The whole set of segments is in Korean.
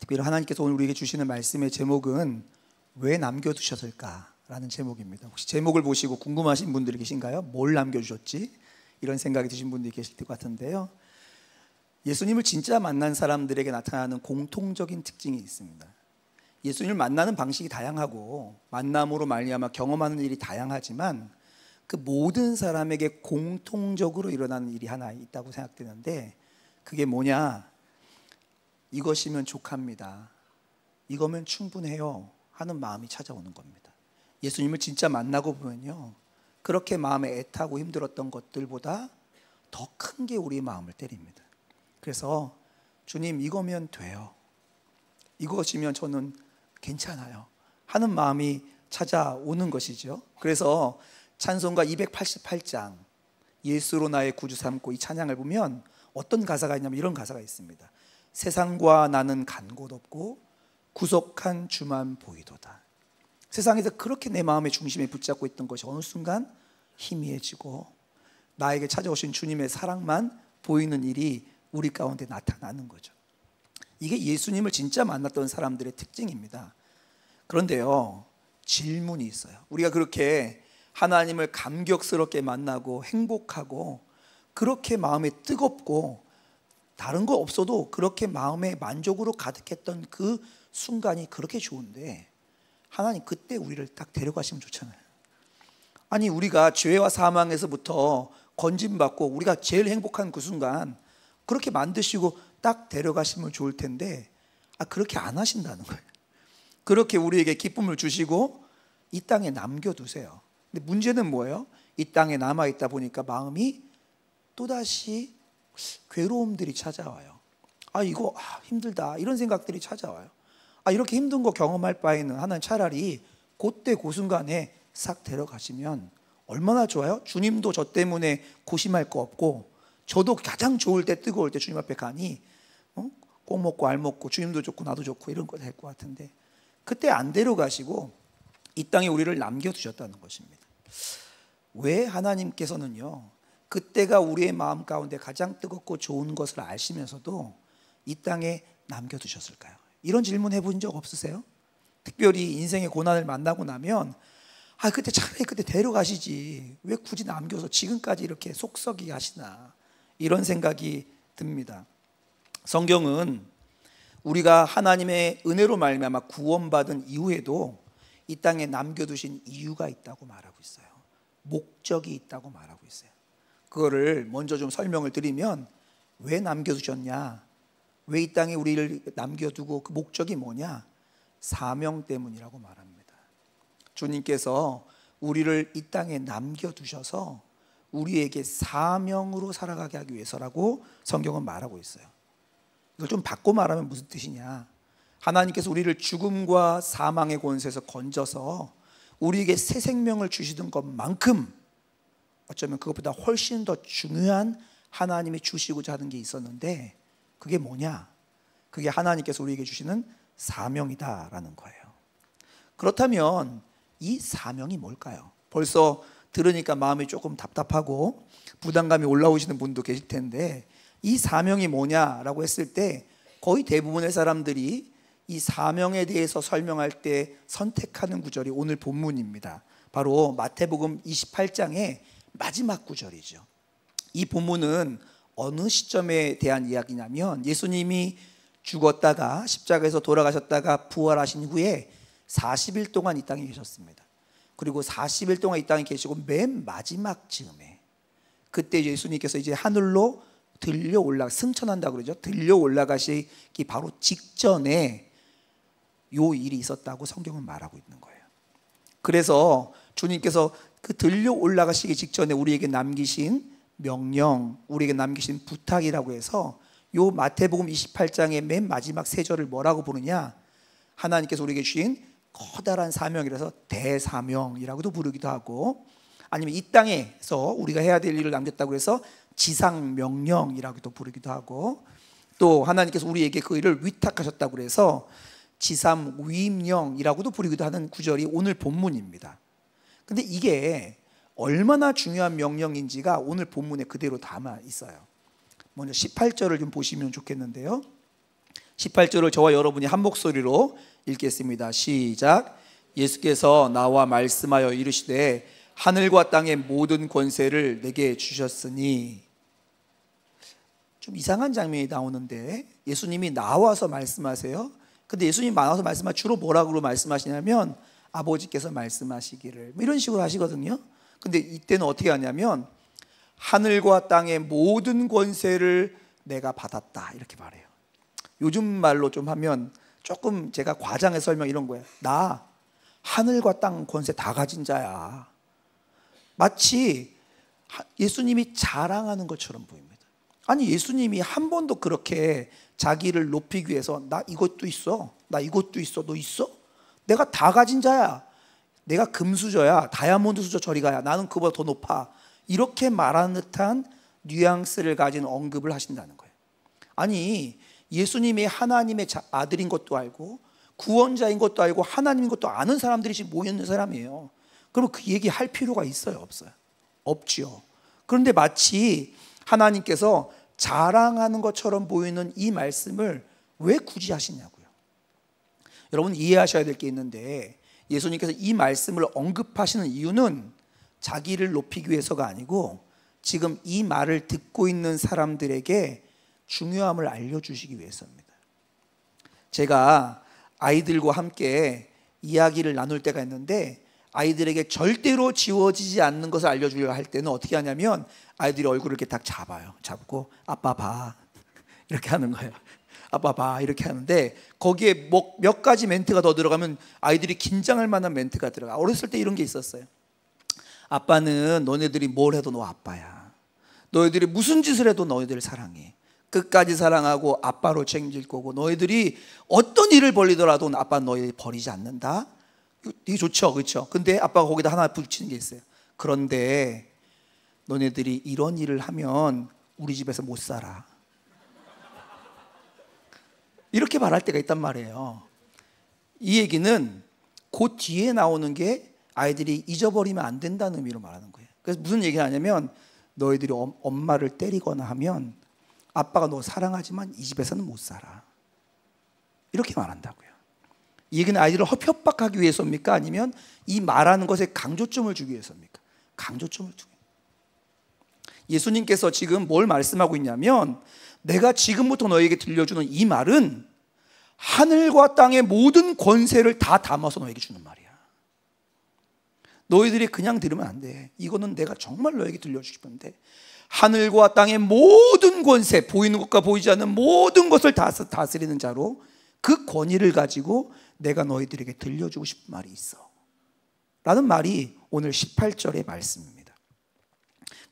특별히 하나님께서 오늘 우리에게 주시는 말씀의 제목은 왜 남겨두셨을까라는 제목입니다. 혹시 제목을 보시고 궁금하신 분들이 계신가요? 뭘 남겨주셨지? 이런 생각이 드신 분들이 계실 것 같은데요. 예수님을 진짜 만난 사람들에게 나타나는 공통적인 특징이 있습니다. 예수님을 만나는 방식이 다양하고 만남으로 말미암아 경험하는 일이 다양하지만 그 모든 사람에게 공통적으로 일어나는 일이 하나 있다고 생각되는데, 그게 뭐냐? 이것이면 족합니다, 이거면 충분해요 하는 마음이 찾아오는 겁니다. 예수님을 진짜 만나고 보면요, 그렇게 마음에 애타고 힘들었던 것들보다 더 큰 게 우리의 마음을 때립니다. 그래서 주님, 이거면 돼요, 이것이면 저는 괜찮아요 하는 마음이 찾아오는 것이죠. 그래서 찬송가 288장 예수로 나의 구주 삼고 이 찬양을 보면 어떤 가사가 있냐면 이런 가사가 있습니다. 세상과 나는 간 곳 없고 구속한 주만 보이도다. 세상에서 그렇게 내 마음의 중심에 붙잡고 있던 것이 어느 순간 희미해지고 나에게 찾아오신 주님의 사랑만 보이는 일이 우리 가운데 나타나는 거죠. 이게 예수님을 진짜 만났던 사람들의 특징입니다. 그런데요, 질문이 있어요. 우리가 그렇게 하나님을 감격스럽게 만나고 행복하고 그렇게 마음에 뜨겁고 다른 거 없어도 그렇게 마음에 만족으로 가득했던 그 순간이 그렇게 좋은데, 하나님 그때 우리를 딱 데려가시면 좋잖아요. 아니, 우리가 죄와 사망에서부터 건짐받고 우리가 제일 행복한 그 순간 그렇게 만드시고 딱 데려가시면 좋을 텐데, 그렇게 안 하신다는 거예요. 그렇게 우리에게 기쁨을 주시고 이 땅에 남겨두세요. 근데 문제는 뭐예요? 이 땅에 남아있다 보니까 마음이 또다시 괴로움들이 찾아와요. 이거 힘들다, 이런 생각들이 찾아와요. 이렇게 힘든 거 경험할 바에는 하나님 차라리 그때 그 순간에 싹 데려가시면 얼마나 좋아요? 주님도 저 때문에 고심할 거 없고 저도 가장 좋을 때, 뜨거울 때 주님 앞에 가니 꼭 먹고 알 먹고 주님도 좋고 나도 좋고 이런 거 될 것 같은데, 그때 안 데려가시고 이 땅에 우리를 남겨두셨다는 것입니다. 왜 하나님께서는요, 그때가 우리의 마음 가운데 가장 뜨겁고 좋은 것을 아시면서도 이 땅에 남겨두셨을까요? 이런 질문 해본 적 없으세요? 특별히 인생의 고난을 만나고 나면 그때 차라리 그때 데려가시지 왜 굳이 남겨서 지금까지 이렇게 속썩이게 하시나, 이런 생각이 듭니다. 성경은 우리가 하나님의 은혜로 말미암아 구원받은 이후에도 이 땅에 남겨두신 이유가 있다고 말하고 있어요. 목적이 있다고 말하고 있어요. 그거를 먼저 좀 설명을 드리면, 왜 남겨두셨냐, 왜 이 땅에 우리를 남겨두고 그 목적이 뭐냐? 사명 때문이라고 말합니다. 주님께서 우리를 이 땅에 남겨두셔서 우리에게 사명으로 살아가게 하기 위해서라고 성경은 말하고 있어요. 이걸 좀 바꿔 말하면 무슨 뜻이냐? 하나님께서 우리를 죽음과 사망의 권세에서 건져서 우리에게 새 생명을 주시던 것만큼 어쩌면 그것보다 훨씬 더 중요한 하나님이 주시고자 하는 게 있었는데, 그게 뭐냐? 그게 하나님께서 우리에게 주시는 사명이다라는 거예요. 그렇다면 이 사명이 뭘까요? 벌써 들으니까 마음이 조금 답답하고 부담감이 올라오시는 분도 계실 텐데, 이 사명이 뭐냐라고 했을 때 거의 대부분의 사람들이 이 사명에 대해서 설명할 때 선택하는 구절이 오늘 본문입니다. 바로 마태복음 28장의 마지막 구절이죠. 이 본문은 어느 시점에 대한 이야기냐면, 예수님이 죽었다가 십자가에서 돌아가셨다가 부활하신 후에 40일 동안 이 땅에 계셨습니다. 그리고 40일 동안 이 땅에 계시고 맨 마지막 즈음에 그때 예수님께서 이제 하늘로 들려 승천한다고 그러죠. 들려 올라가시기 바로 직전에 요 일이 있었다고 성경은 말하고 있는 거예요. 그래서 주님께서 그 들려 올라가시기 직전에 우리에게 남기신 명령, 우리에게 남기신 부탁이라고 해서 요 마태복음 28장의 맨 마지막 세 절을 뭐라고 부르냐? 하나님께서 우리에게 주신 커다란 사명이라서 대사명이라고도 부르기도 하고, 아니면 이 땅에서 우리가 해야 될 일을 남겼다고 해서 지상명령이라고도 부르기도 하고, 또 하나님께서 우리에게 그 일을 위탁하셨다고 해서 지삼위임령이라고도 부르기도 하는 구절이 오늘 본문입니다. 근데 이게 얼마나 중요한 명령인지가 오늘 본문에 그대로 담아 있어요. 먼저 18절을 좀 보시면 좋겠는데요. 18절을 저와 여러분이 한 목소리로 읽겠습니다. 시작. 예수께서 나와 말씀하여 이르시되 하늘과 땅의 모든 권세를 내게 주셨으니. 좀 이상한 장면이 나오는데 예수님이 나와서 말씀하세요. 근데 예수님이 나와서 말씀하시면 주로 뭐라고 말씀하시냐면 아버지께서 말씀하시기를, 뭐 이런 식으로 하시거든요. 근데 이때는 어떻게 하냐면 하늘과 땅의 모든 권세를 내가 받았다 이렇게 말해요. 요즘 말로 좀 하면 조금 제가 과장해서 설명 이런 거예요. 나 하늘과 땅 권세 다 가진 자야. 마치 예수님이 자랑하는 것처럼 보입니다. 아니, 예수님이 한 번도 그렇게 자기를 높이기 위해서 나 이것도 있어, 나 이것도 있어, 너 있어? 내가 다 가진 자야, 내가 금수저야, 다이아몬드 수저 저리 가야, 나는 그보다 더 높아, 이렇게 말하는 듯한 뉘앙스를 가진 언급을 하신다는 거예요. 아니, 예수님이 하나님의 아들인 것도 알고 구원자인 것도 알고 하나님인 것도 아는 사람들이 지금 모여있는 사람이에요. 그럼 그 얘기 할 필요가 있어요, 없어요? 없지요. 그런데 마치 하나님께서 자랑하는 것처럼 보이는 이 말씀을 왜 굳이 하시냐고요. 여러분 이해하셔야 될 게 있는데, 예수님께서 이 말씀을 언급하시는 이유는 자기를 높이기 위해서가 아니고 지금 이 말을 듣고 있는 사람들에게 중요함을 알려주시기 위해서입니다. 제가 아이들과 함께 이야기를 나눌 때가 있는데, 아이들에게 절대로 지워지지 않는 것을 알려주려 할 때는 어떻게 하냐면 아이들이 얼굴을 이렇게 딱 잡아요. 잡고 아빠 봐 이렇게 하는 거예요. 아빠 봐 이렇게 하는데, 거기에 몇 가지 멘트가 더 들어가면 아이들이 긴장할 만한 멘트가 들어가. 어렸을 때 이런 게 있었어요. 아빠는 너네들이 뭘 해도 너 아빠야. 너희들이 무슨 짓을 해도 너희들 사랑해. 끝까지 사랑하고 아빠로 책임질 거고, 너희들이 어떤 일을 벌리더라도 아빠는 너희들 버리지 않는다. 되게 좋죠, 그렇죠? 근데 아빠가 거기다 하나 붙이는 게 있어요. 그런데 너네들이 이런 일을 하면 우리 집에서 못 살아. 이렇게 말할 때가 있단 말이에요. 이 얘기는 그 뒤에 나오는 게 아이들이 잊어버리면 안 된다는 의미로 말하는 거예요. 그래서 무슨 얘기를 하냐면, 너희들이 엄마를 때리거나 하면 아빠가 너 사랑하지만 이 집에서는 못 살아. 이렇게 말한다고요. 이 얘기는 아이들을 협박하기 위해서입니까? 아니면 이 말하는 것에 강조점을 주기 위해서입니까? 강조점을 주기. 예수님께서 지금 뭘 말씀하고 있냐면, 내가 지금부터 너에게 들려주는 이 말은 하늘과 땅의 모든 권세를 다 담아서 너에게 주는 말이야. 너희들이 그냥 들으면 안 돼. 이거는 내가 정말 너에게 들려주고 싶은데, 하늘과 땅의 모든 권세, 보이는 것과 보이지 않는 모든 것을 다스리는 자로 그 권위를 가지고 내가 너희들에게 들려주고 싶은 말이 있어 라는 말이 오늘 18절의 말씀입니다.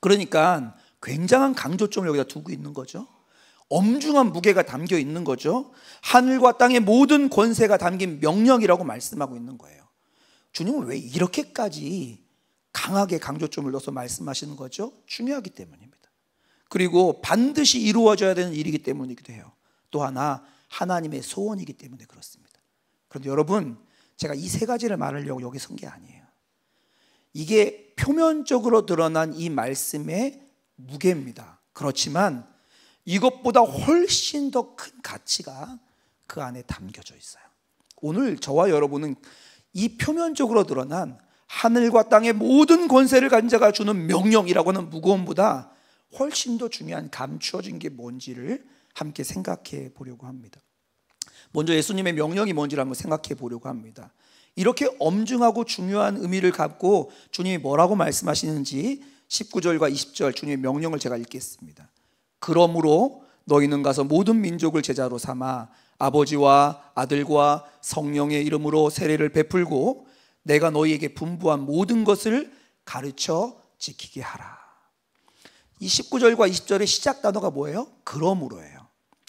그러니까 굉장한 강조점을 여기다 두고 있는 거죠. 엄중한 무게가 담겨 있는 거죠. 하늘과 땅의 모든 권세가 담긴 명령이라고 말씀하고 있는 거예요. 주님은 왜 이렇게까지 강하게 강조점을 넣어서 말씀하시는 거죠? 중요하기 때문입니다. 그리고 반드시 이루어져야 되는 일이기 때문이기도 해요. 또 하나, 하나님의 소원이기 때문에 그렇습니다. 그런데 여러분, 제가 이 세 가지를 말하려고 여기 선 게 아니에요. 이게 표면적으로 드러난 이 말씀의 무게입니다. 그렇지만 이것보다 훨씬 더 큰 가치가 그 안에 담겨져 있어요. 오늘 저와 여러분은 이 표면적으로 드러난 하늘과 땅의 모든 권세를 가진 자가 주는 명령이라고 하는 무거움보다 훨씬 더 중요한 감추어진 게 뭔지를 함께 생각해 보려고 합니다. 먼저 예수님의 명령이 뭔지를 한번 생각해 보려고 합니다. 이렇게 엄중하고 중요한 의미를 갖고 주님이 뭐라고 말씀하시는지 19절과 20절 주님의 명령을 제가 읽겠습니다. 그러므로 너희는 가서 모든 민족을 제자로 삼아 아버지와 아들과 성령의 이름으로 세례를 베풀고 내가 너희에게 분부한 모든 것을 가르쳐 지키게 하라. 이 19절과 20절의 시작 단어가 뭐예요? 그러므로예요.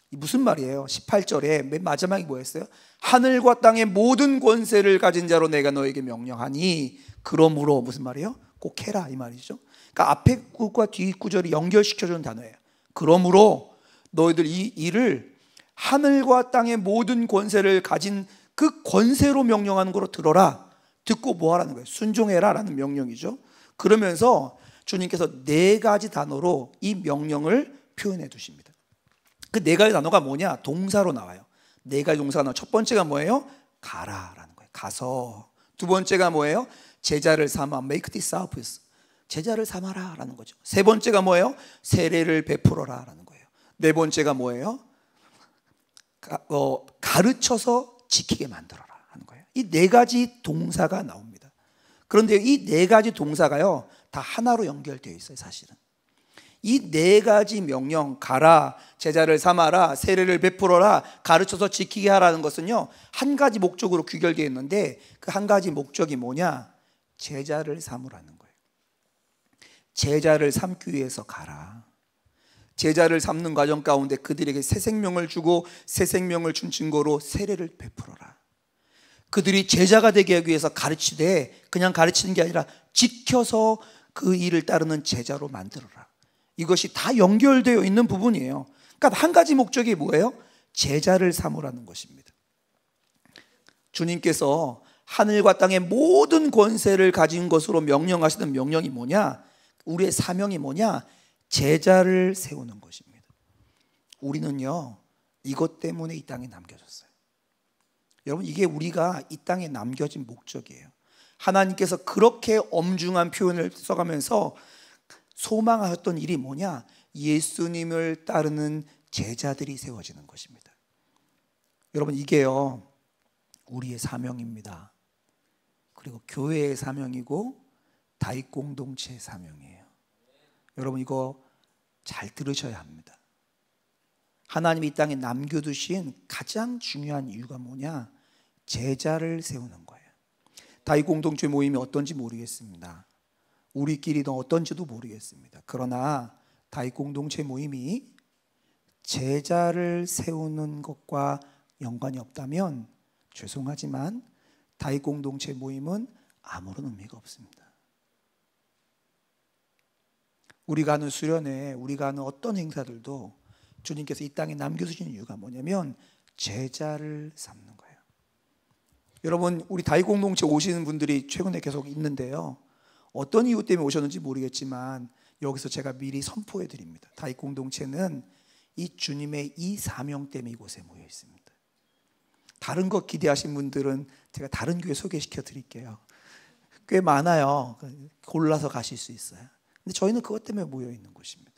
무슨 말이에요? 18절에 맨 마지막이 뭐였어요? 하늘과 땅의 모든 권세를 가진 자로 내가 너에게 명령하니, 그러므로 무슨 말이에요? 꼭 해라 이 말이죠. 그러니까 앞에 구과 뒤 구절이 연결시켜주는 단어예요. 그러므로 너희들 이 일을 하늘과 땅의 모든 권세를 가진 그 권세로 명령하는 거로 들어라. 듣고 뭐 하라는 거예요? 순종해라 라는 명령이죠. 그러면서 주님께서 네 가지 단어로 이 명령을 표현해 두십니다. 그 네 가지 단어가 뭐냐? 동사로 나와요. 네 가지 동사가 나와요. 첫 번째가 뭐예요? 가라라는 거예요. 가서. 두 번째가 뭐예요? 제자를 삼아, make disciples. 제자를 삼아라 라는 거죠. 세 번째가 뭐예요? 세례를 베풀어라 라는 거예요. 네 번째가 뭐예요? 가르쳐서 지키게 만들어라 하는 거예요. 이 네 가지 동사가 나옵니다. 그런데 이 네 가지 동사가요, 다 하나로 연결되어 있어요. 사실은 이 네 가지 명령, 가라, 제자를 삼아라, 세례를 베풀어라, 가르쳐서 지키게 하라는 것은요, 한 가지 목적으로 귀결되어 있는데 그 한 가지 목적이 뭐냐? 제자를 삼으라는 거예요. 제자를 삼기 위해서 가라. 제자를 삼는 과정 가운데 그들에게 새 생명을 주고 새 생명을 준 증거로 세례를 베풀어라. 그들이 제자가 되게 하기 위해서 가르치되 그냥 가르치는 게 아니라 지켜서 그 일을 따르는 제자로 만들어라. 이것이 다 연결되어 있는 부분이에요. 그러니까 한 가지 목적이 뭐예요? 제자를 삼으라는 것입니다. 주님께서 하늘과 땅의 모든 권세를 가진 것으로 명령하시는 명령이 뭐냐? 우리의 사명이 뭐냐? 제자를 세우는 것입니다. 우리는요, 이것 때문에 이 땅에 남겨졌어요. 여러분, 이게 우리가 이 땅에 남겨진 목적이에요. 하나님께서 그렇게 엄중한 표현을 써가면서 소망하셨던 일이 뭐냐? 예수님을 따르는 제자들이 세워지는 것입니다. 여러분, 이게요, 우리의 사명입니다. 그리고 교회의 사명이고 다윗 공동체의 사명이에요. 여러분, 이거 잘 들으셔야 합니다. 하나님이 이 땅에 남겨두신 가장 중요한 이유가 뭐냐? 제자를 세우는 거예요. 다윗 공동체 모임이 어떤지 모르겠습니다. 우리끼리도 어떤지도 모르겠습니다. 그러나 다윗 공동체 모임이 제자를 세우는 것과 연관이 없다면 죄송하지만 다윗 공동체 모임은 아무런 의미가 없습니다. 우리가 하는 수련회, 우리가 하는 어떤 행사들도 주님께서 이 땅에 남겨주신 이유가 뭐냐면 제자를 삼는 거예요. 여러분, 우리 다윗 공동체 오시는 분들이 최근에 계속 있는데요, 어떤 이유 때문에 오셨는지 모르겠지만 여기서 제가 미리 선포해 드립니다. 다윗 공동체는 이 주님의 이 사명 때문에 이곳에 모여 있습니다. 다른 거 기대하신 분들은 제가 다른 교회 소개시켜 드릴게요. 꽤 많아요. 골라서 가실 수 있어요. 근데 저희는 그것 때문에 모여 있는 곳입니다.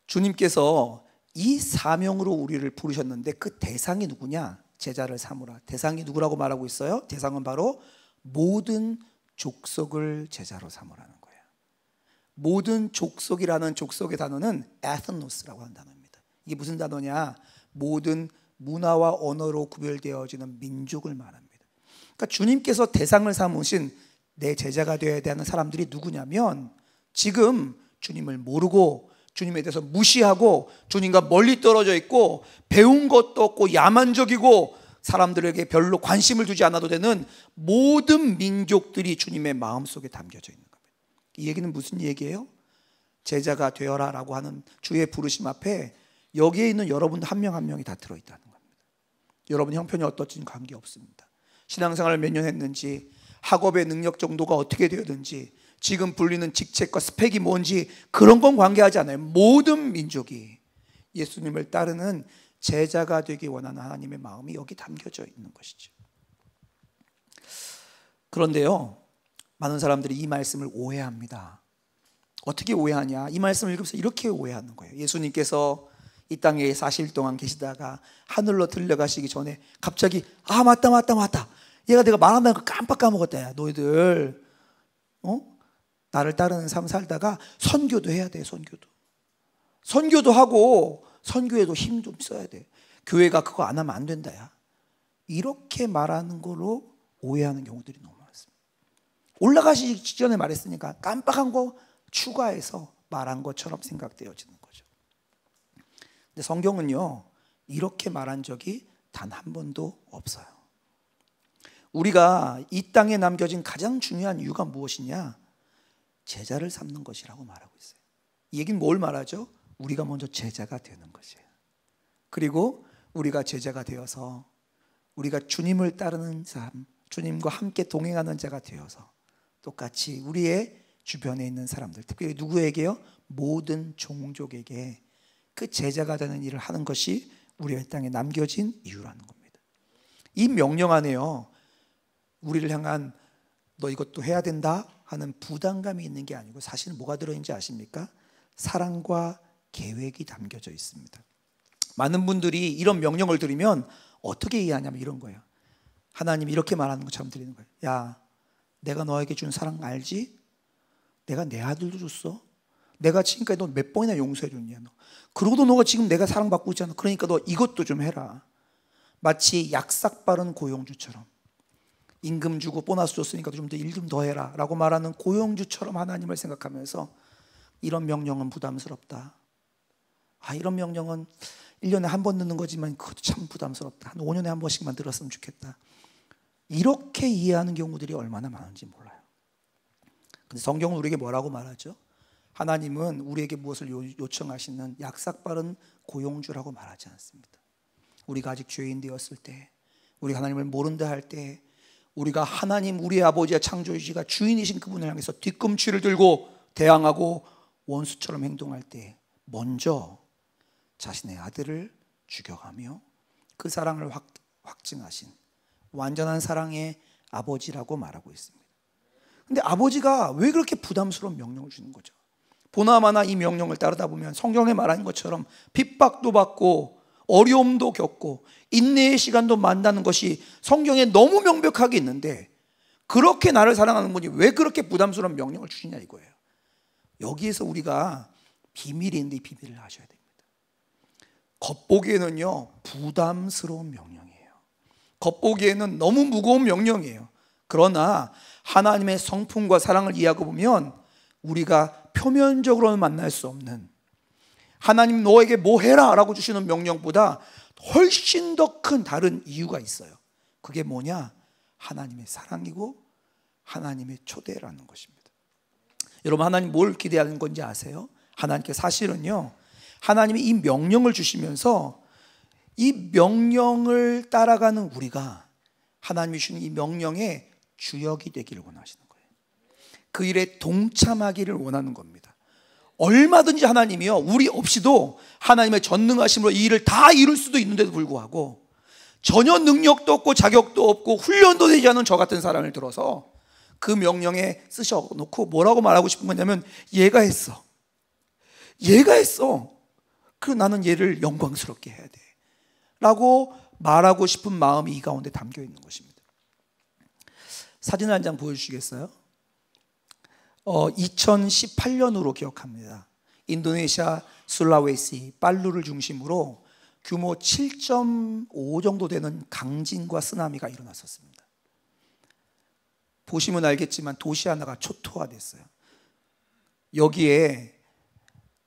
주님께서 이 사명으로 우리를 부르셨는데 그 대상이 누구냐? 제자를 삼으라. 대상이 누구라고 말하고 있어요? 대상은 바로 모든 족속을 제자로 삼으라는 거예요. 모든 족속이라는 족속의 단어는 에스노스라고 하는 단어입니다. 이게 무슨 단어냐? 모든 문화와 언어로 구별되어지는 민족을 말합니다. 그러니까 주님께서 대상을 삼으신 내 제자가 되어야 되는 사람들이 누구냐면 지금 주님을 모르고 주님에 대해서 무시하고 주님과 멀리 떨어져 있고 배운 것도 없고 야만적이고 사람들에게 별로 관심을 두지 않아도 되는 모든 민족들이 주님의 마음속에 담겨져 있는 겁니다. 이 얘기는 무슨 얘기예요? 제자가 되어라 라고 하는 주의 부르심 앞에 여기에 있는 여러분 한 명 한 명이 다 들어있다는 겁니다. 여러분 형편이 어떨지는 관계없습니다. 신앙생활을 몇 년 했는지, 학업의 능력 정도가 어떻게 되었는지, 지금 불리는 직책과 스펙이 뭔지 그런 건 관계하지 않아요. 모든 민족이 예수님을 따르는 제자가 되기 원하는 하나님의 마음이 여기 담겨져 있는 것이죠. 그런데요, 많은 사람들이 이 말씀을 오해합니다. 어떻게 오해하냐? 이 말씀을 읽으면서 이렇게 오해하는 거예요. 예수님께서 이 땅에 40일 동안 계시다가 하늘로 들려가시기 전에 갑자기 맞다 얘가 내가 말한다는 거 깜빡 까먹었다. 야, 너희들 나를 따르는 삶 살다가 선교도 해야 돼. 선교도 하고 선교에도 힘 좀 써야 돼. 교회가 그거 안 하면 안 된다. 야. 이렇게 말하는 거로 오해하는 경우들이 너무 많습니다. 올라가시기 직전에 말했으니까 깜빡한 거 추가해서 말한 것처럼 생각되어지는 거죠. 근데 성경은요, 이렇게 말한 적이 단 한 번도 없어요. 우리가 이 땅에 남겨진 가장 중요한 이유가 무엇이냐? 제자를 삼는 것이라고 말하고 있어요. 이 얘기는 뭘 말하죠? 우리가 먼저 제자가 되는 것이에요. 그리고 우리가 제자가 되어서 우리가 주님을 따르는 삶, 주님과 함께 동행하는 자가 되어서 똑같이 우리의 주변에 있는 사람들, 특별히 누구에게요? 모든 종족에게 그 제자가 되는 일을 하는 것이 우리가 이 땅에 남겨진 이유라는 겁니다. 이 명령 안에요, 우리를 향한 너 이것도 해야 된다 하는 부담감이 있는 게 아니고 사실은 뭐가 들어있는지 아십니까? 사랑과 계획이 담겨져 있습니다. 많은 분들이 이런 명령을 들으면 어떻게 이해하냐면 이런 거예요. 하나님이 이렇게 말하는 것처럼 들리는 거예요. 야, 내가 너에게 준 사랑 알지? 내가 내 아들도 줬어. 내가 지금까지 너 몇 번이나 용서해 줬냐 너. 그러고도 너가 지금 내가 사랑받고 있잖아. 그러니까 너 이것도 좀 해라. 마치 약삭 빠른 고용주처럼, 임금 주고 보너스 줬으니까 좀 더 일 좀 더 해라 라고 말하는 고용주처럼 하나님을 생각하면서 이런 명령은 부담스럽다. 이런 명령은 1년에 한 번 듣는 거지만 그것도 참 부담스럽다. 한 5년에 한 번씩만 들었으면 좋겠다. 이렇게 이해하는 경우들이 얼마나 많은지 몰라요. 근데 성경은 우리에게 뭐라고 말하죠? 하나님은 우리에게 무엇을 요청하시는 약삭빠른 고용주라고 말하지 않습니다. 우리가 아직 죄인 되었을 때, 우리가 하나님을 모른다 할 때, 우리가 하나님 우리의 아버지와 창조주가 주인이신 그분을 향해서 뒤꿈치를 들고 대항하고 원수처럼 행동할 때 먼저 자신의 아들을 죽여가며 그 사랑을 확증하신 완전한 사랑의 아버지라고 말하고 있습니다. 근데 아버지가 왜 그렇게 부담스러운 명령을 주는 거죠? 보나마나 이 명령을 따르다 보면 성경에 말하는 것처럼 핍박도 받고 어려움도 겪고 인내의 시간도 만나는 것이 성경에 너무 명백하게 있는데, 그렇게 나를 사랑하는 분이 왜 그렇게 부담스러운 명령을 주시냐 이거예요. 여기에서 우리가 비밀이 있는데 이 비밀을 아셔야 됩니다. 겉보기에는요 부담스러운 명령이에요. 겉보기에는 너무 무거운 명령이에요. 그러나 하나님의 성품과 사랑을 이해하고 보면 우리가 표면적으로는 만날 수 없는, 하나님 너에게 뭐 해라 라고 주시는 명령보다 훨씬 더 큰 다른 이유가 있어요. 그게 뭐냐? 하나님의 사랑이고 하나님의 초대라는 것입니다. 여러분, 하나님 뭘 기대하는 건지 아세요? 하나님께 사실은요, 하나님이 이 명령을 주시면서 이 명령을 따라가는 우리가 하나님이 주신 이 명령의 주역이 되기를 원하시는 거예요. 그 일에 동참하기를 원하는 겁니다. 얼마든지 하나님이요, 우리 없이도 하나님의 전능하심으로 이 일을 다 이룰 수도 있는데도 불구하고 전혀 능력도 없고 자격도 없고 훈련도 되지 않은 저 같은 사람을 들어서 그 명령에 쓰셔놓고 뭐라고 말하고 싶은 거냐면, 얘가 했어. 그리고 나는 얘를 영광스럽게 해야 돼 라고 말하고 싶은 마음이 이 가운데 담겨 있는 것입니다. 사진 한 장 보여주시겠어요? 2018년으로 기억합니다. 인도네시아 술라웨시 팔루를 중심으로 규모 7.5 정도 되는 강진과 쓰나미가 일어났었습니다. 보시면 알겠지만 도시 하나가 초토화됐어요. 여기에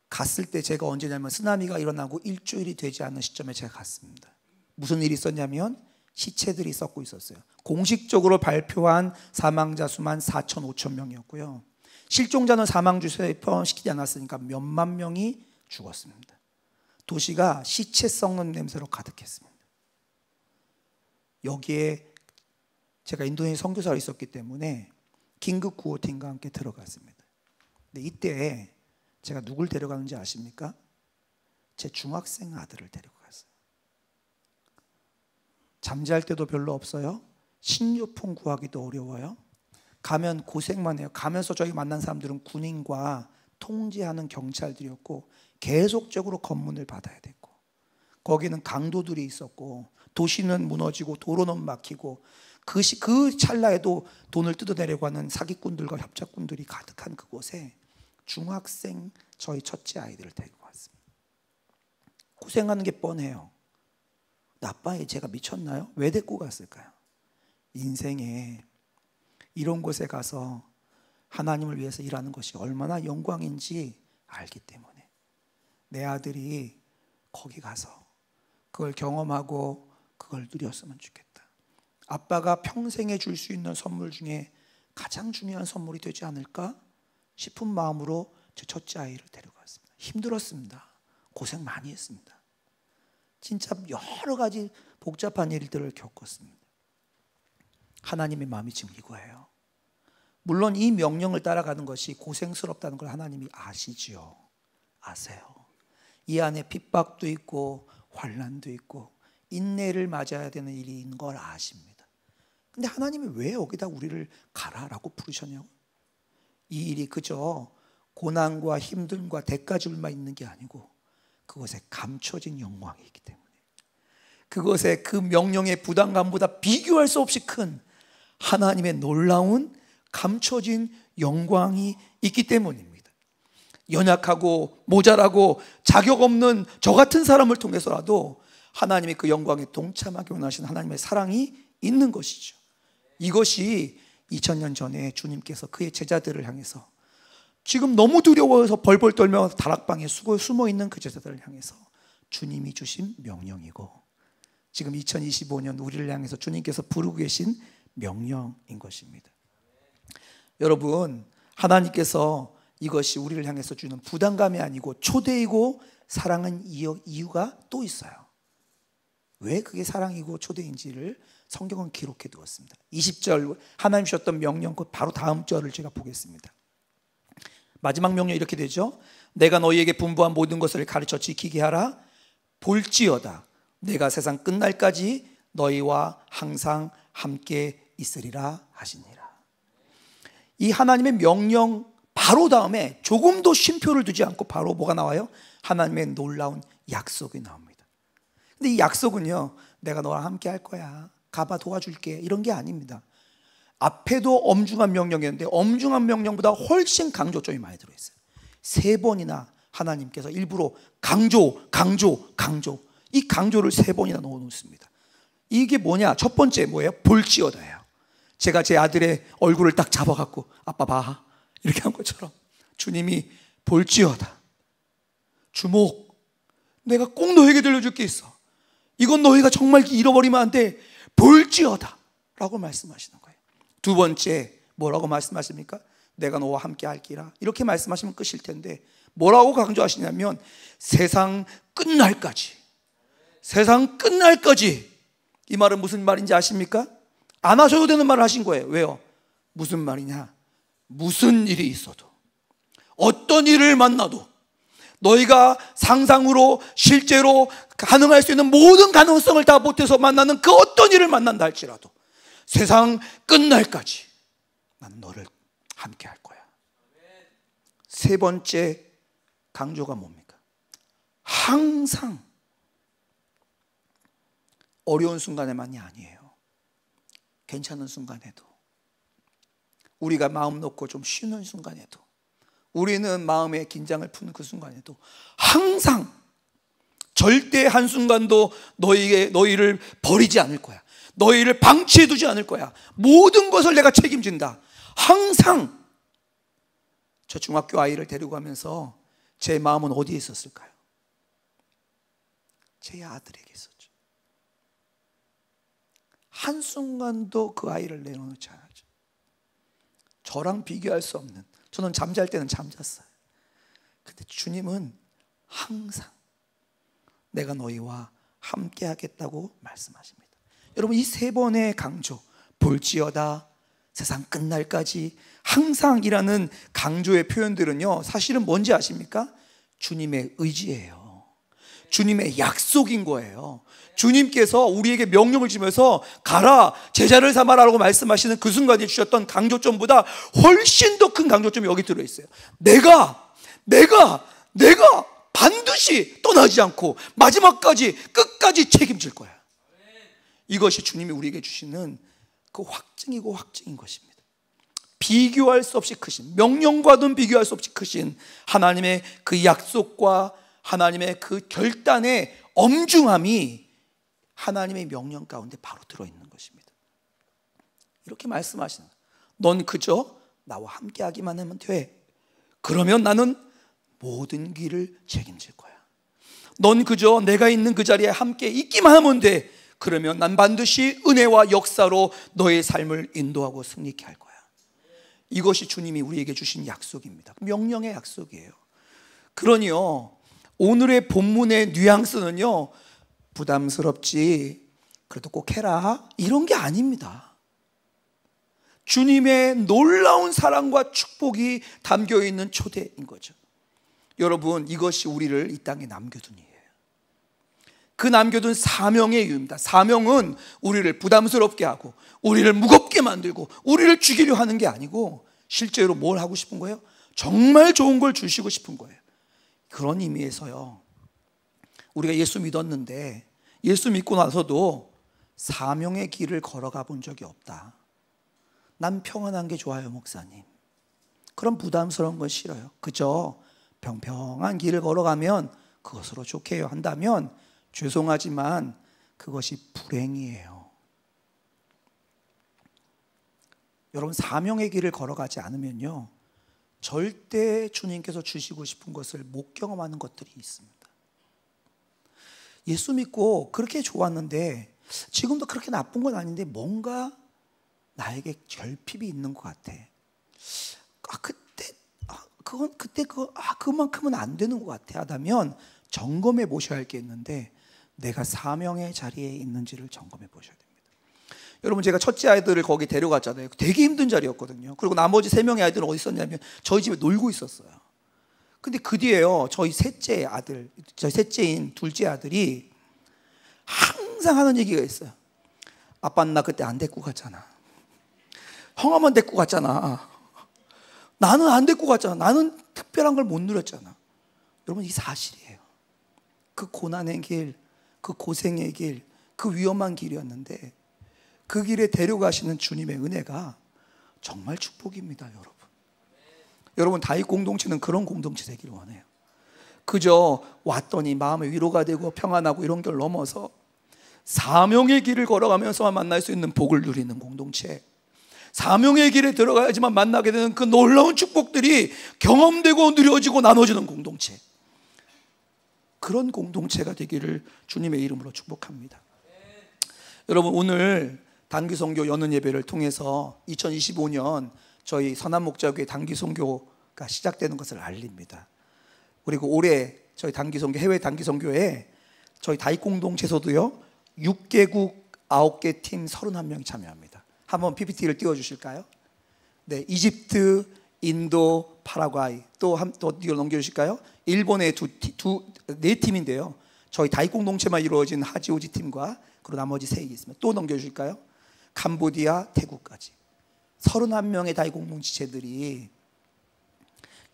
갔을 때 제가 언제냐면 쓰나미가 일어나고 일주일이 되지 않는 시점에 제가 갔습니다. 무슨 일이 있었냐면 시체들이 썩고 있었어요. 공식적으로 발표한 사망자 수만 4천 5천 명이었고요. 실종자는 사망주소에 포함시키지 않았으니까 몇만 명이 죽었습니다. 도시가 시체 썩는 냄새로 가득했습니다. 여기에 제가 인도네시아 선교사로 있었기 때문에 긴급 구호팀과 함께 들어갔습니다. 근데 이때 제가 누굴 데려가는지 아십니까? 제 중학생 아들을 데리고 갔어요. 잠잘 때도 별로 없어요. 식료품 구하기도 어려워요. 가면 고생만 해요. 가면서 저희 만난 사람들은 군인과 통제하는 경찰들이었고 계속적으로 검문을 받아야 됐고, 거기는 강도들이 있었고 도시는 무너지고 도로는 막히고 그 찰나에도 돈을 뜯어내려고 하는 사기꾼들과 협작꾼들이 가득한 그곳에 중학생 저희 첫째 아이들을 데리고 왔습니다. 고생하는 게 뻔해요. 아빠의 제가 미쳤나요? 왜 데리고 갔을까요? 인생에 이런 곳에 가서 하나님을 위해서 일하는 것이 얼마나 영광인지 알기 때문에 내 아들이 거기 가서 그걸 경험하고 그걸 누렸으면 좋겠다. 아빠가 평생에 줄 수 있는 선물 중에 가장 중요한 선물이 되지 않을까 싶은 마음으로 제 첫째 아이를 데려갔습니다. 힘들었습니다. 고생 많이 했습니다. 진짜 여러 가지 복잡한 일들을 겪었습니다. 하나님의 마음이 지금 이거예요. 물론 이 명령을 따라가는 것이 고생스럽다는 걸 하나님이 아시지요. 아세요. 이 안에 핍박도 있고 환난도 있고 인내를 맞아야 되는 일이 있는 걸 아십니다. 근데 하나님이 왜 여기다 우리를 가라라고 부르셨냐고? 이 일이 그저 고난과 힘듦과 대가줄만 있는 게 아니고 그것에 감춰진 영광이 있기 때문에, 그것에 그 명령의 부담감보다 비교할 수 없이 큰 하나님의 놀라운 감춰진 영광이 있기 때문입니다. 연약하고 모자라고 자격 없는 저 같은 사람을 통해서라도 하나님의 그 영광에 동참하기 원하시는 하나님의 사랑이 있는 것이죠. 이것이 2000년 전에 주님께서 그의 제자들을 향해서, 지금 너무 두려워서 벌벌 떨며 다락방에 숨어 있는 그 제자들을 향해서 주님이 주신 명령이고, 지금 2025년 우리를 향해서 주님께서 부르고 계신 명령인 것입니다. 여러분, 하나님께서 이것이 우리를 향해서 주는 부담감이 아니고 초대이고 사랑은 이유가 또 있어요. 왜 그게 사랑이고 초대인지를 성경은 기록해 두었습니다. 20절 하나님 주셨던 명령, 그 바로 다음 절을 제가 보겠습니다. 마지막 명령 이렇게 되죠. 내가 너희에게 분부한 모든 것을 가르쳐 지키게 하라. 볼지어다 내가 세상 끝날까지 너희와 항상 함께 있으리라 하시니라. 이 하나님의 명령 바로 다음에 조금도 쉼표를 두지 않고 바로 뭐가 나와요? 하나님의 놀라운 약속이 나옵니다. 근데 이 약속은요, 내가 너랑 함께 할 거야, 가봐 도와줄게, 이런 게 아닙니다. 앞에도 엄중한 명령이었는데 엄중한 명령보다 훨씬 강조점이 많이 들어있어요. 3번이나 하나님께서 일부러 강조, 이 강조를 3번이나 넣어놓습니다. 이게 뭐냐? 첫 번째 뭐예요? 볼지어다예요. 제가 제 아들의 얼굴을 딱 잡아갖고 아빠 봐 이렇게 한 것처럼 주님이 볼지어다, 주목, 내가 꼭 너에게 들려줄 게 있어, 이건 너희가 정말 잃어버리면 안 돼, 볼지어다 라고 말씀하시는 거예요. 두 번째 뭐라고 말씀하십니까? 내가 너와 함께 할기라, 이렇게 말씀하시면 끝일 텐데 뭐라고 강조하시냐면 세상 끝날까지, 세상 끝날까지. 이 말은 무슨 말인지 아십니까? 안 하셔도 되는 말을 하신 거예요. 왜요? 무슨 말이냐? 무슨 일이 있어도, 어떤 일을 만나도, 너희가 상상으로 실제로 가능할 수 있는 모든 가능성을 다 못해서 만나는 그 어떤 일을 만난다 할지라도 세상 끝날까지 나는 너를 함께 할 거야. 3번째 강조가 뭡니까? 항상. 어려운 순간에만이 아니에요. 괜찮은 순간에도, 우리가 마음 놓고 좀 쉬는 순간에도, 우리는 마음의 긴장을 푸는 그 순간에도 항상, 절대 한순간도 너희를 버리지 않을 거야, 너희를 방치해 두지 않을 거야, 모든 것을 내가 책임진다. 항상. 저 중학교 아이를 데리고 가면서 제 마음은 어디에 있었을까요? 제 아들에게 있었죠. 한순간도 그 아이를 내려놓지 않았죠. 저랑 비교할 수 없는, 저는 잠잘 때는 잠잤어요. 근데 주님은 항상 내가 너희와 함께 하겠다고 말씀하십니다. 여러분, 이 3번의 강조, 볼지어다, 세상 끝날까지, 항상이라는 강조의 표현들은요, 사실은 뭔지 아십니까? 주님의 의지예요. 주님의 약속인 거예요. 주님께서 우리에게 명령을 주면서 가라, 제자를 삼아라라고 말씀하시는 그 순간에 주셨던 강조점보다 훨씬 더 큰 강조점이 여기 들어있어요. 내가 반드시 떠나지 않고 마지막까지, 끝까지 책임질 거야. 이것이 주님이 우리에게 주시는 그 확증이고 확증인 것입니다. 비교할 수 없이 크신, 명령과는 비교할 수 없이 크신 하나님의 그 약속과 하나님의 그 결단의 엄중함이 하나님의 명령 가운데 바로 들어있는 것입니다. 이렇게 말씀하시는 거예요. 넌 그저 나와 함께 하기만 하면 돼. 그러면 나는 모든 길을 책임질 거야. 넌 그저 내가 있는 그 자리에 함께 있기만 하면 돼. 그러면 난 반드시 은혜와 역사로 너의 삶을 인도하고 승리케 할 거야. 이것이 주님이 우리에게 주신 약속입니다. 명령의 약속이에요. 그러니요, 오늘의 본문의 뉘앙스는요, 부담스럽지, 그래도 꼭 해라, 이런 게 아닙니다. 주님의 놀라운 사랑과 축복이 담겨있는 초대인 거죠. 여러분, 이것이 우리를 이 땅에 남겨둔 일이에요. 그 남겨둔 사명의 이유입니다. 사명은 우리를 부담스럽게 하고 우리를 무겁게 만들고 우리를 죽이려 하는 게 아니고 실제로 뭘 하고 싶은 거예요? 정말 좋은 걸 주시고 싶은 거예요. 그런 의미에서요, 우리가 예수 믿었는데 예수 믿고 나서도 사명의 길을 걸어가 본 적이 없다. 난 평안한 게 좋아요, 목사님. 그런 부담스러운 건 싫어요. 그저 평평한 길을 걸어가면 그것으로 좋게 한다면 죄송하지만 그것이 불행이에요. 여러분, 사명의 길을 걸어가지 않으면요, 절대 주님께서 주시고 싶은 것을 못 경험하는 것들이 있습니다. 예수 믿고 그렇게 좋았는데 지금도 그렇게 나쁜 건 아닌데 뭔가 나에게 결핍이 있는 것 같아. 그만큼은 안 되는 것 같아 하다면 점검해 보셔야 할 게 있는데, 내가 사명의 자리에 있는지를 점검해 보셔야 됩니다. 여러분, 제가 첫째 아이들을 거기 데려갔잖아요. 되게 힘든 자리였거든요. 그리고 나머지 3명의 아이들은 어디 있었냐면 저희 집에 놀고 있었어요. 근데 그 뒤에요, 저희 셋째인 둘째 아들이 항상 하는 얘기가 있어요. 아빠, 나 그때 안 데리고 갔잖아. 형아만 데리고 갔잖아. 나는 안 데리고 갔잖아. 나는 특별한 걸 못 누렸잖아. 여러분, 이 사실이에요. 그 고난의 길, 그 고생의 길, 그 위험한 길이었는데 그 길에 데려가시는 주님의 은혜가 정말 축복입니다. 여러분, 다윗 공동체는 그런 공동체 되기를 원해요. 그저 왔더니 마음의 위로가 되고 평안하고 이런 걸 넘어서 사명의 길을 걸어가면서만 만날 수 있는 복을 누리는 공동체, 사명의 길에 들어가야지만 만나게 되는 그 놀라운 축복들이 경험되고 누려지고 나눠지는 공동체, 그런 공동체가 되기를 주님의 이름으로 축복합니다. 여러분, 오늘 단기선교 여는 예배를 통해서 2025년 저희 선한목자교회 단기선교가 시작되는 것을 알립니다. 그리고 올해 저희 단기선교, 해외 단기선교에 저희 다윗 공동체에서도요 6개국 9개 팀 31명이 참여합니다. 한번 PPT를 띄워주실까요? 네, 이집트, 인도, 파라과이, 또 뒤로 넘겨주실까요? 일본의 네 팀인데요, 저희 다윗 공동체만 이루어진 하지오지 팀과 그리고 나머지 3개 있습니다. 또 넘겨주실까요? 캄보디아, 태국까지 31명의 다윗 공동체들이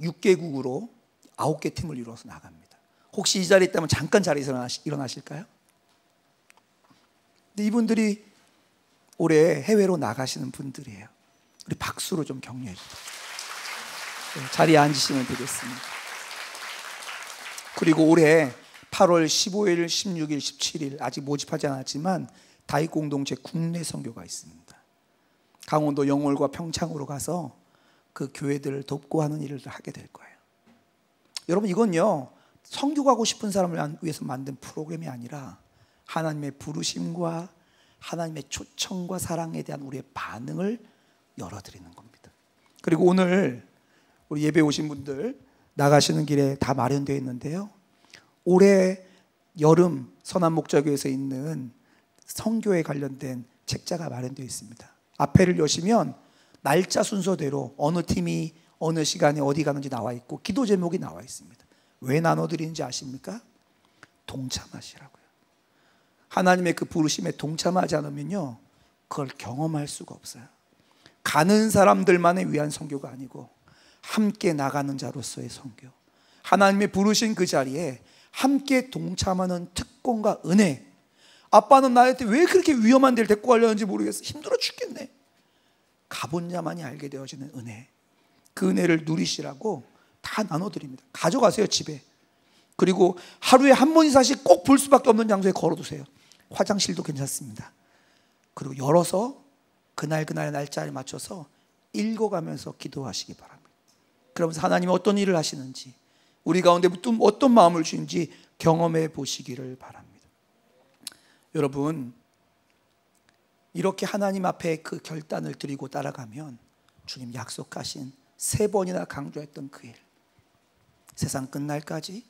6개국으로 9개 팀을 이루어서 나갑니다. 혹시 이 자리에 있다면 잠깐 자리에서 일어나실까요? 근데 이분들이 올해 해외로 나가시는 분들이에요. 우리 박수로 좀 격려해 주세요. 네, 자리에 앉으시면 되겠습니다. 그리고 올해 8월 15일, 16일, 17일 아직 모집하지 않았지만 다윗 공동체 국내 선교가 있습니다. 강원도 영월과 평창으로 가서 그 교회들을 돕고 하는 일을 하게 될 거예요. 여러분, 이건요 선교 가고 싶은 사람을 위해서 만든 프로그램이 아니라 하나님의 부르심과 하나님의 초청과 사랑에 대한 우리의 반응을 열어드리는 겁니다. 그리고 오늘 우리 예배 오신 분들 나가시는 길에 다 마련되어 있는데요, 올해 여름 선한목자교회에서 있는 선교에 관련된 책자가 마련되어 있습니다. 앞에를 여시면 날짜 순서대로 어느 팀이 어느 시간에 어디 가는지 나와 있고 기도 제목이 나와 있습니다. 왜 나눠드리는지 아십니까? 동참하시라고요. 하나님의 그 부르심에 동참하지 않으면요 그걸 경험할 수가 없어요. 가는 사람들만을 위한 선교가 아니고 함께 나가는 자로서의 선교, 하나님의 부르신 그 자리에 함께 동참하는 특권과 은혜. 아빠는 나한테 왜 그렇게 위험한 데를 데리고 가려는지 모르겠어, 힘들어 죽겠네. 가본 자만이 알게 되어지는 은혜, 그 은혜를 누리시라고 다 나눠드립니다. 가져가세요, 집에. 그리고 하루에 한 번 이상씩 꼭 볼 수밖에 없는 장소에 걸어두세요. 화장실도 괜찮습니다. 그리고 열어서 그날 날짜에 맞춰서 읽어가면서 기도하시기 바랍니다. 그러면서 하나님이 어떤 일을 하시는지, 우리 가운데 어떤 마음을 주는지 경험해 보시기를 바랍니다. 여러분, 이렇게 하나님 앞에 그 결단을 드리고 따라가면 주님 약속하신 3번이나 강조했던 그 일, 세상 끝날까지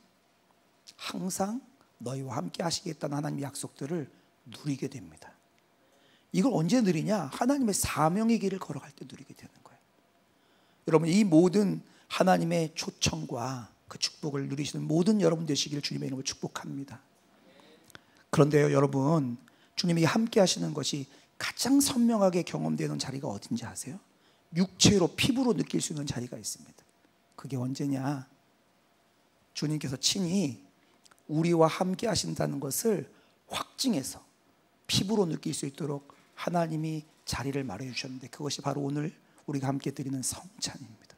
항상 너희와 함께 하시겠다는 하나님의 약속들을 누리게 됩니다. 이걸 언제 누리냐? 하나님의 사명의 길을 걸어갈 때 누리게 되는 거예요. 여러분, 이 모든 하나님의 초청과 그 축복을 누리시는 모든 여러분 되시기를 주님의 이름으로 축복합니다. 그런데요 여러분, 주님이 함께 하시는 것이 가장 선명하게 경험되는 자리가 어딘지 아세요? 육체로 피부로 느낄 수 있는 자리가 있습니다. 그게 언제냐? 주님께서 친히 우리와 함께 하신다는 것을 확증해서 피부로 느낄 수 있도록 하나님이 자리를 마련해 주셨는데, 그것이 바로 오늘 우리가 함께 드리는 성찬입니다.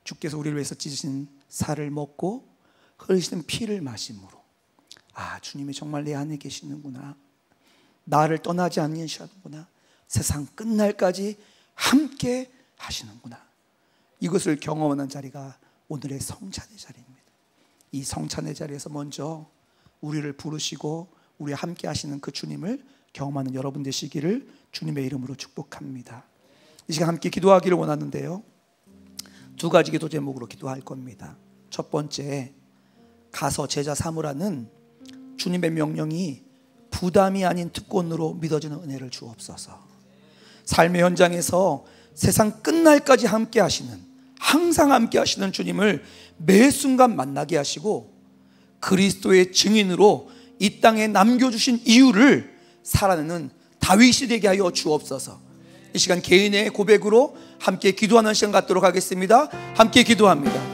주께서 우리를 위해서 찢으신 살을 먹고 흘리시는 피를 마심으로, 아, 주님이 정말 내 안에 계시는구나, 나를 떠나지 않으시는구나, 세상 끝날까지 함께 하시는구나, 이것을 경험하는 자리가 오늘의 성찬의 자리입니다. 이 성찬의 자리에서 먼저 우리를 부르시고 우리와 함께 하시는 그 주님을 경험하는 여러분 되시기를 주님의 이름으로 축복합니다. 이 시간 함께 기도하기를 원하는데요, 두 가지 기도 제목으로 기도할 겁니다. 첫 번째, 가서 제자 삼으라는 주님의 명령이 부담이 아닌 특권으로 믿어지는 은혜를 주옵소서. 삶의 현장에서 세상 끝날까지 함께 하시는, 항상 함께 하시는 주님을 매 순간 만나게 하시고 그리스도의 증인으로 이 땅에 남겨주신 이유를 살아내는 다윗이 되게 하여 주옵소서. 이 시간 개인의 고백으로 함께 기도하는 시간 갖도록 하겠습니다. 함께 기도합니다.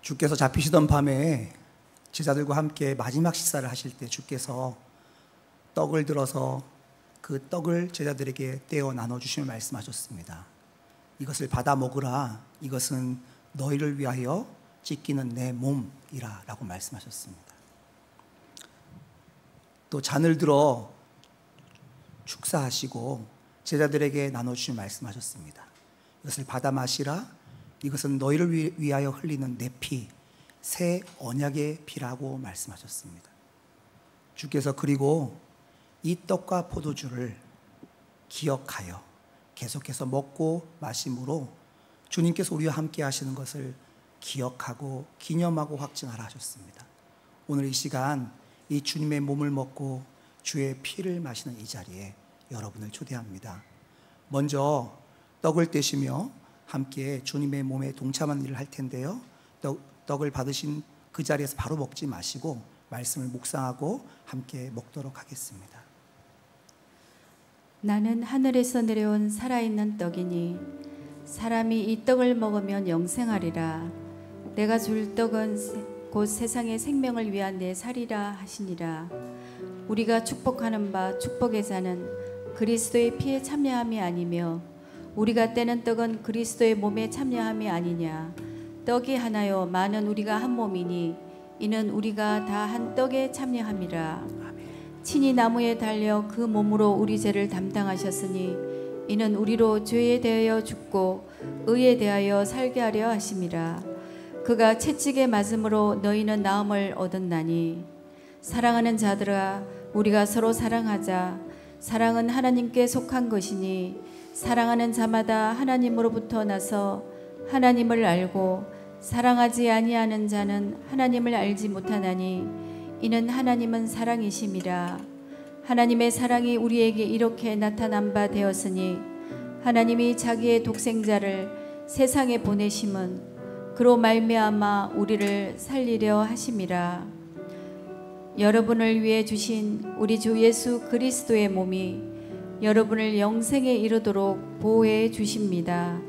주께서 잡히시던 밤에 제자들과 함께 마지막 식사를 하실 때 주께서 떡을 들어서 그 떡을 제자들에게 떼어 나눠주시며 말씀하셨습니다. 이것을 받아 먹으라, 이것은 너희를 위하여 찢기는 내 몸이라 라고 말씀하셨습니다. 또 잔을 들어 축사하시고 제자들에게 나눠주시며 말씀하셨습니다. 이것을 받아 마시라, 이것은 너희를 위하여 흘리는 내 피, 새 언약의 피라고 말씀하셨습니다. 주께서 그리고 이 떡과 포도주를 기억하여 계속해서 먹고 마심으로 주님께서 우리와 함께 하시는 것을 기억하고 기념하고 확증하라 하셨습니다. 오늘 이 시간 이 주님의 몸을 먹고 주의 피를 마시는 이 자리에 여러분을 초대합니다. 먼저 떡을 떼시며 함께 주님의 몸에 동참하는 일을 할 텐데요, 떡을 받으신 그 자리에서 바로 먹지 마시고 말씀을 묵상하고 함께 먹도록 하겠습니다. 나는 하늘에서 내려온 살아있는 떡이니 사람이 이 떡을 먹으면 영생하리라. 내가 줄 떡은 곧 세상의 생명을 위한 내 살이라 하시니라. 우리가 축복하는 바 축복의 자는 그리스도의 피에 참여함이 아니며 우리가 떼는 떡은 그리스도의 몸에 참여함이 아니냐. 떡이 하나요 많은 우리가 한 몸이니 이는 우리가 다 한 떡에 참여함이라. 친히 나무에 달려 그 몸으로 우리 죄를 담당하셨으니 이는 우리로 죄에 대하여 죽고 의에 대하여 살게 하려 하심이라. 그가 채찍에 맞음으로 너희는 나음을 얻었나니 사랑하는 자들아 우리가 서로 사랑하자. 사랑은 하나님께 속한 것이니 사랑하는 자마다 하나님으로부터 나서 하나님을 알고 사랑하지 아니하는 자는 하나님을 알지 못하나니 이는 하나님은 사랑이심이라. 하나님의 사랑이 우리에게 이렇게 나타난 바 되었으니 하나님이 자기의 독생자를 세상에 보내심은 그로 말미암아 우리를 살리려 하심이라. 여러분을 위해 주신 우리 주 예수 그리스도의 몸이 여러분을 영생에 이르도록 보호해 주십니다.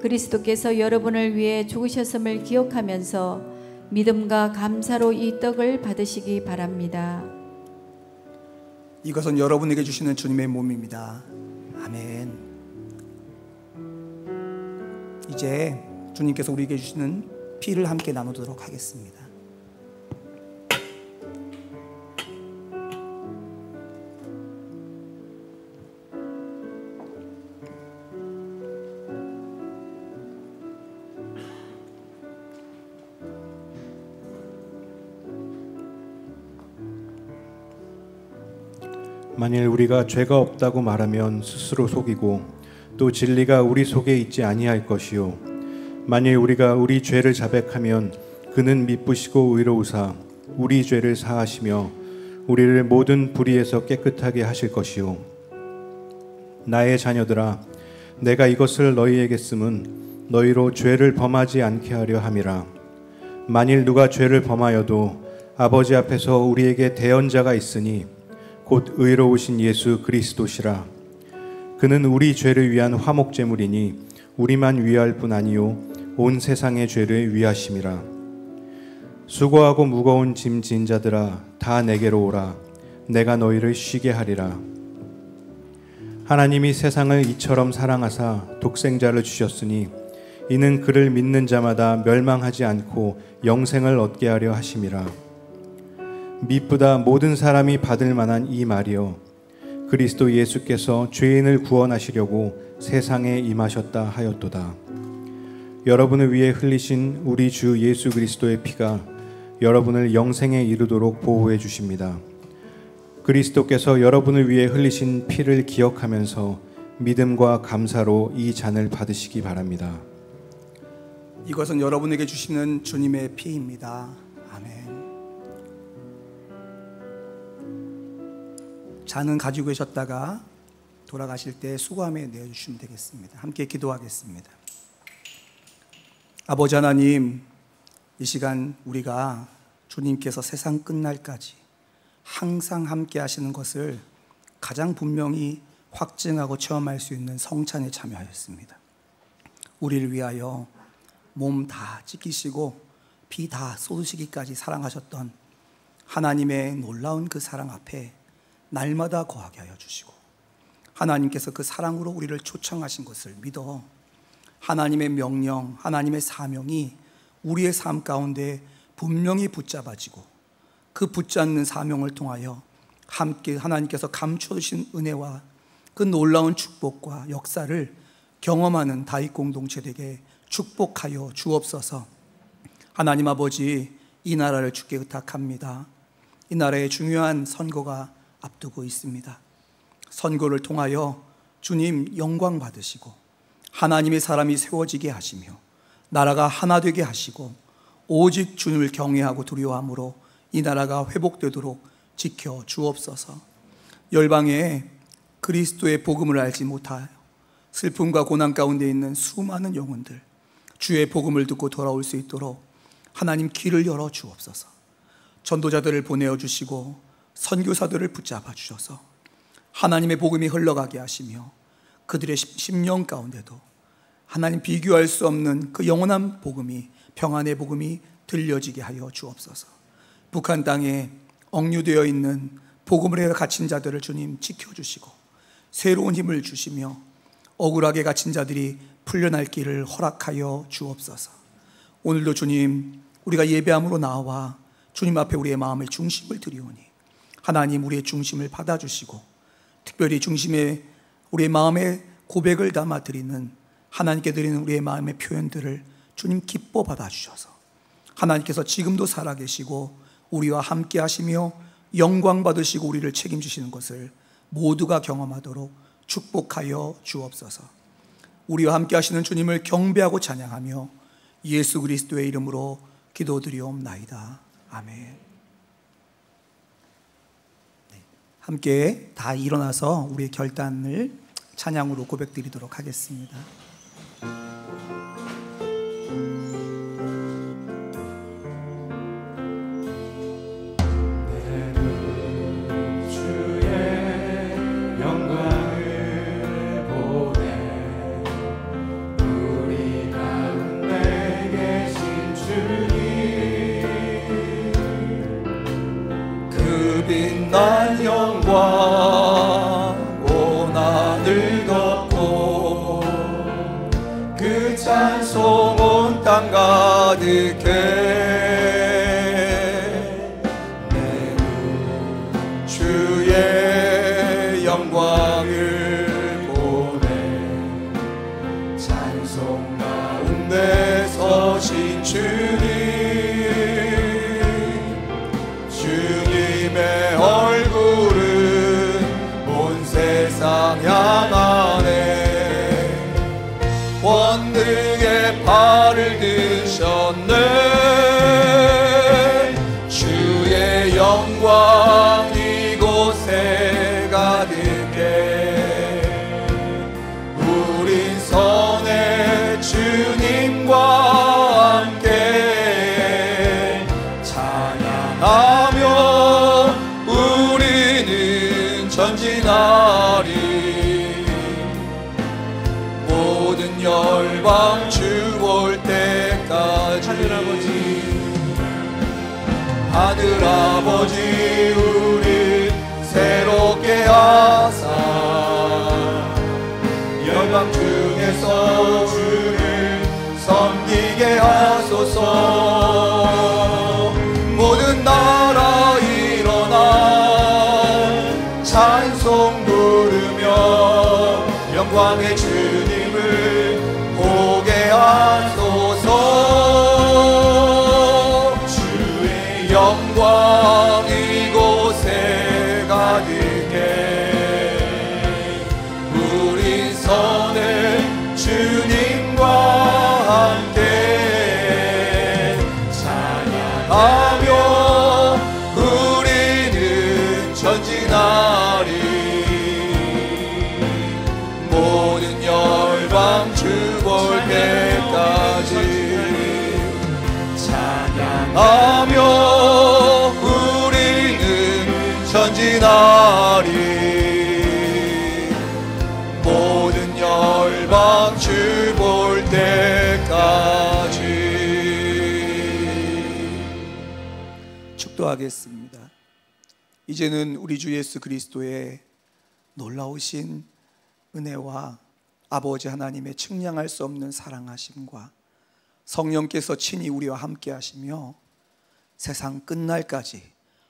그리스도께서 여러분을 위해 죽으셨음을 기억하면서 믿음과 감사로 이 떡을 받으시기 바랍니다. 이것은 여러분에게 주시는 주님의 몸입니다. 아멘. 이제 주님께서 우리에게 주시는 피를 함께 나누도록 하겠습니다. 만일 우리가 죄가 없다고 말하면 스스로 속이고 또 진리가 우리 속에 있지 아니할 것이요 만일 우리가 우리 죄를 자백하면 그는 미쁘시고 의로우사 우리 죄를 사하시며 우리를 모든 불의에서 깨끗하게 하실 것이요 나의 자녀들아 내가 이것을 너희에게 쓰면 너희로 죄를 범하지 않게 하려 함이라. 만일 누가 죄를 범하여도 아버지 앞에서 우리에게 대언자가 있으니 곧 의로우신 예수 그리스도시라. 그는 우리 죄를 위한 화목제물이니 우리만 위할 뿐 아니요 온 세상의 죄를 위하심이라. 수고하고 무거운 짐 진 자들아 다 내게로 오라. 내가 너희를 쉬게 하리라. 하나님이 세상을 이처럼 사랑하사 독생자를 주셨으니 이는 그를 믿는 자마다 멸망하지 않고 영생을 얻게 하려 하심이라. 미쁘다 모든 사람이 받을 만한 이 말이여 그리스도 예수께서 죄인을 구원하시려고 세상에 임하셨다 하였도다. 여러분을 위해 흘리신 우리 주 예수 그리스도의 피가 여러분을 영생에 이르도록 보호해 주십니다. 그리스도께서 여러분을 위해 흘리신 피를 기억하면서 믿음과 감사로 이 잔을 받으시기 바랍니다. 이것은 여러분에게 주시는 주님의 피입니다. 아멘. 잔은 가지고 계셨다가 돌아가실 때 수거함에 내어주시면 되겠습니다. 함께 기도하겠습니다. 아버지 하나님, 이 시간 우리가 주님께서 세상 끝날까지 항상 함께 하시는 것을 가장 분명히 확증하고 체험할 수 있는 성찬에 참여하였습니다. 우리를 위하여 몸 다 찢기시고 피 다 쏟으시기까지 사랑하셨던 하나님의 놀라운 그 사랑 앞에 날마다 거하게 하여 주시고 하나님께서 그 사랑으로 우리를 초청하신 것을 믿어 하나님의 명령, 하나님의 사명이 우리의 삶 가운데 분명히 붙잡아지고 그 붙잡는 사명을 통하여 함께 하나님께서 감춰주신 은혜와 그 놀라운 축복과 역사를 경험하는 다윗 공동체에게 축복하여 주옵소서. 하나님 아버지, 이 나라를 주께 의탁합니다. 이 나라의 중요한 선거가 앞두고 있습니다. 선거를 통하여 주님 영광 받으시고 하나님의 사람이 세워지게 하시며 나라가 하나 되게 하시고 오직 주님을 경외하고 두려워함으로 이 나라가 회복되도록 지켜 주옵소서. 열방에 그리스도의 복음을 알지 못하여 슬픔과 고난 가운데 있는 수많은 영혼들 주의 복음을 듣고 돌아올 수 있도록 하나님 길을 열어 주옵소서. 전도자들을 보내어 주시고 선교사들을 붙잡아 주셔서 하나님의 복음이 흘러가게 하시며 그들의 심령 가운데도 하나님 비교할 수 없는 그 영원한 복음이, 평안의 복음이 들려지게 하여 주옵소서. 북한 땅에 억류되어 있는 복음을 해서 갇힌 자들을 주님 지켜주시고 새로운 힘을 주시며 억울하게 갇힌 자들이 풀려날 길을 허락하여 주옵소서. 오늘도 주님, 우리가 예배함으로 나와 주님 앞에 우리의 마음의 중심을 드리오니 하나님 우리의 중심을 받아주시고 특별히 중심에 우리의 마음의 고백을 담아 드리는 하나님께 드리는 우리의 마음의 표현들을 주님 기뻐 받아주셔서 하나님께서 지금도 살아계시고 우리와 함께 하시며 영광 받으시고 우리를 책임지시는 것을 모두가 경험하도록 축복하여 주옵소서. 우리와 함께 하시는 주님을 경배하고 찬양하며 예수 그리스도의 이름으로 기도드리옵나이다. 아멘. 함께 다 일어나서 우리의 결단을 찬양으로 고백드리도록 하겠습니다. 빛난 영광 온 하늘 덮고 그 찬송 온 땅 가득해 내 눈 주의 영광을 보네 찬송 가운데 서신 주님의 얼굴은 온 세상 향하네 권능의 발을 드셨네 주의 영광 이곳에 가득해 우린 선의 주님과 함께 찬양하며 우리는 전진하리 모든 열방 주 볼 때까지 하늘아버지 우리 새롭게 하사 열방 중에서 주를 섬기게 하소서 모든 나라 일어나 찬송 부르며 영광의 주님을 보게 하소서 주의 영광 이곳에 가득해 우리 선을 주님과 함께 찬양하며 우리는 전진하리 모든 열방 주 볼 때까지 찬양하며 우리는 전진하리 모든 열방 주 볼 때까지 축도하겠습니다. 이제는 우리 주 예수 그리스도의 놀라우신 은혜와 아버지 하나님의 측량할 수 없는 사랑하심과 성령께서 친히 우리와 함께 하시며 세상 끝날까지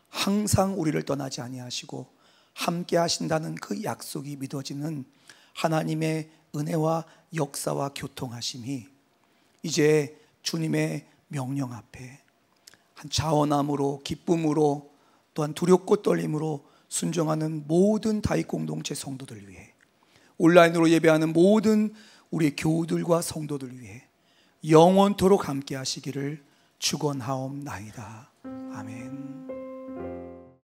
항상 우리를 떠나지 아니하시고 함께 하신다는 그 약속이 믿어지는 하나님의 은혜와 역사와 교통하심이 이제 주님의 명령 앞에 한 자원함으로 기쁨으로 또한 두렵고 떨림으로 순종하는 모든 다윗 공동체 성도들 위해 온라인으로 예배하는 모든 우리 교우들과 성도들 위해 영원토록 함께 하시기를 축원하옵나이다. 아멘.